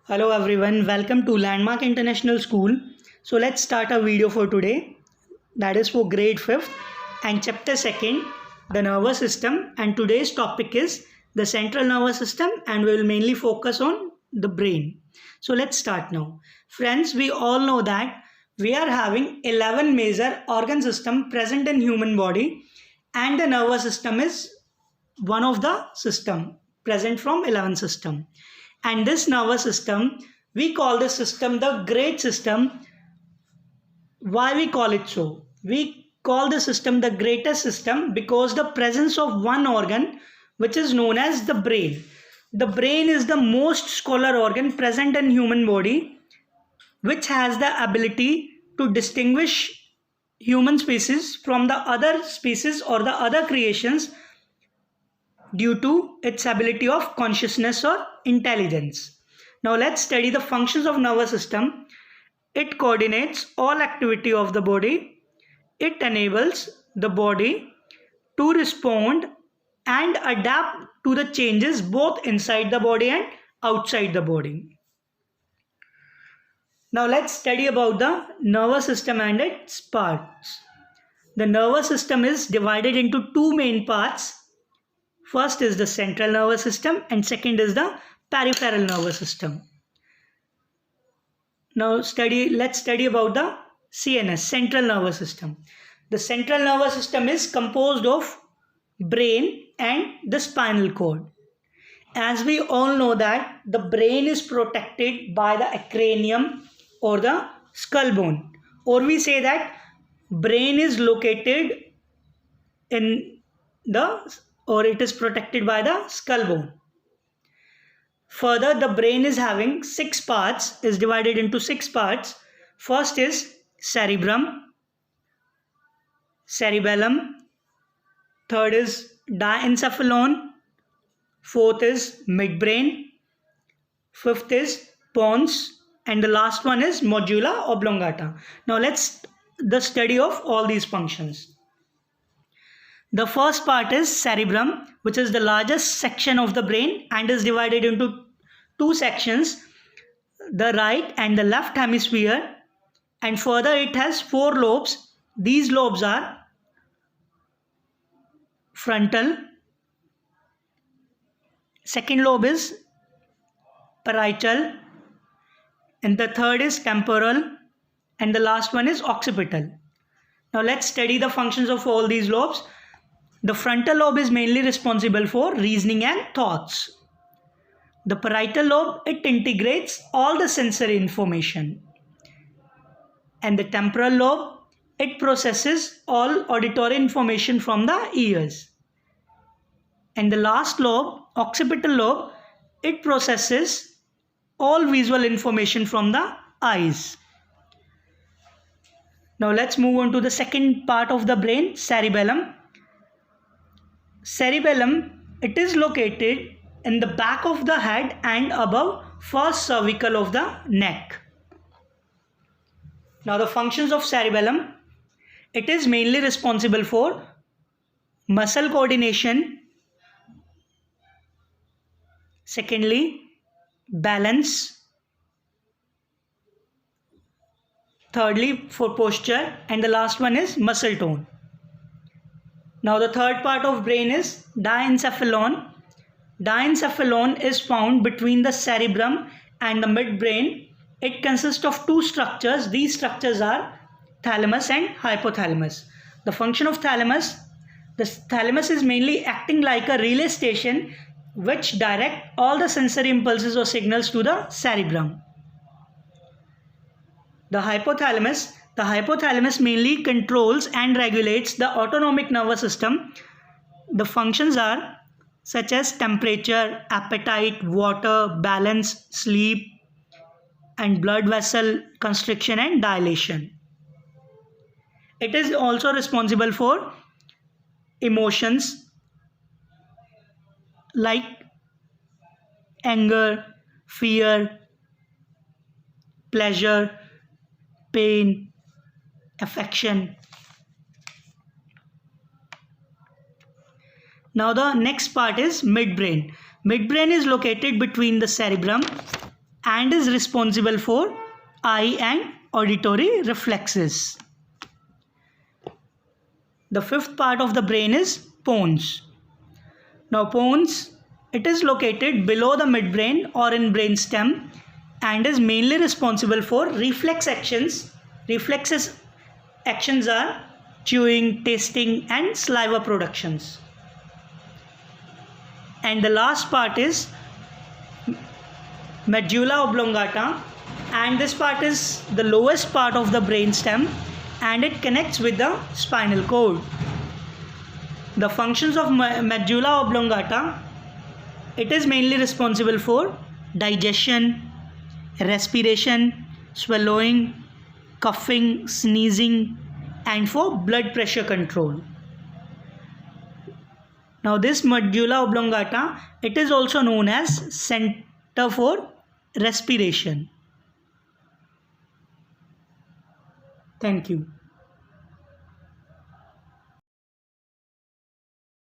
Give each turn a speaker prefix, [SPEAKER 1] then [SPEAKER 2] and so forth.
[SPEAKER 1] Hello everyone, welcome to Landmark International School. So let's start our video for today. That is for grade 5th and chapter 2nd, the nervous system, and today's topic is the central nervous system and we will mainly focus on the brain. So let's start now. Friends, we all know that we are having 11 major organ system present in human body and the nervous system is one of the system present from 11 system, and this nervous system, we call this system the great system. Why we call it so? We call the system the greatest system because the presence of one organ which is known as the brain. The brain is the most scholar organ present in human body, which has the ability to distinguish human species from the other species or the other creations due to its ability of consciousness or intelligence. Now let's study the functions of nervous system. It coordinates all activity of the body. It enables the body to respond and adapt to the changes both inside the body and outside the body. Now let's study about the nervous system and its parts. The nervous system is divided into two main parts. First is the central nervous system and second is the peripheral nervous system. Now let's study about the CNS, central nervous system. The central nervous system is composed of brain and the spinal cord. As we all know that the brain is protected by the cranium or the skull bone, or we say that brain is located in it is protected by the skull bone. Further, the brain is having is divided into 6 parts. First is cerebrum, cerebellum. Third is diencephalon. Fourth is midbrain. Fifth is pons. And the last one is medulla oblongata. Now let's the study of all these functions. The first part is cerebrum, which is the largest section of the brain and is divided into 2 sections, the right and the left hemisphere, and further it has 4 lobes. These lobes are frontal, second lobe is parietal, and the third is temporal, and the last one is occipital. Now let's study the functions of all these lobes. The frontal lobe is mainly responsible for reasoning and thoughts. The parietal lobe, it integrates all the sensory information. And the temporal lobe, it processes all auditory information from the ears. And the last lobe, occipital lobe, it processes all visual information from the eyes. Now let's move on to the second part of the brain, cerebellum. Cerebellum, it is located in the back of the head and above first cervical of the neck. Now the functions of cerebellum, it is mainly responsible for muscle coordination, secondly balance, thirdly for posture, and the last one is muscle tone. Now the third part of brain is diencephalon. Diencephalon is found between the cerebrum and the midbrain. It consists of 2 structures. These structures are thalamus and hypothalamus. The function of thalamus, the thalamus is mainly acting like a relay station which direct all the sensory impulses or signals to the cerebrum. The hypothalamus mainly controls and regulates the autonomic nervous system. The functions are such as temperature, appetite, water, balance, sleep, and blood vessel constriction and dilation. It is also responsible for emotions like anger, fear, pleasure, pain, affection. Now the next part is midbrain. Midbrain is located between the cerebrum and is responsible for eye and auditory reflexes. The fifth part of the brain is pons. Now pons, it is located below the midbrain or in brainstem and is mainly responsible for reflex actions. Reflexes actions are chewing, tasting and saliva productions. And the last part is medulla oblongata, and this part is the lowest part of the brainstem and it connects with the spinal cord. The functions of medulla oblongata, it is mainly responsible for digestion, respiration, swallowing, coughing, sneezing and for blood pressure control. Now this medulla oblongata, it is also known as center for respiration. Thank you.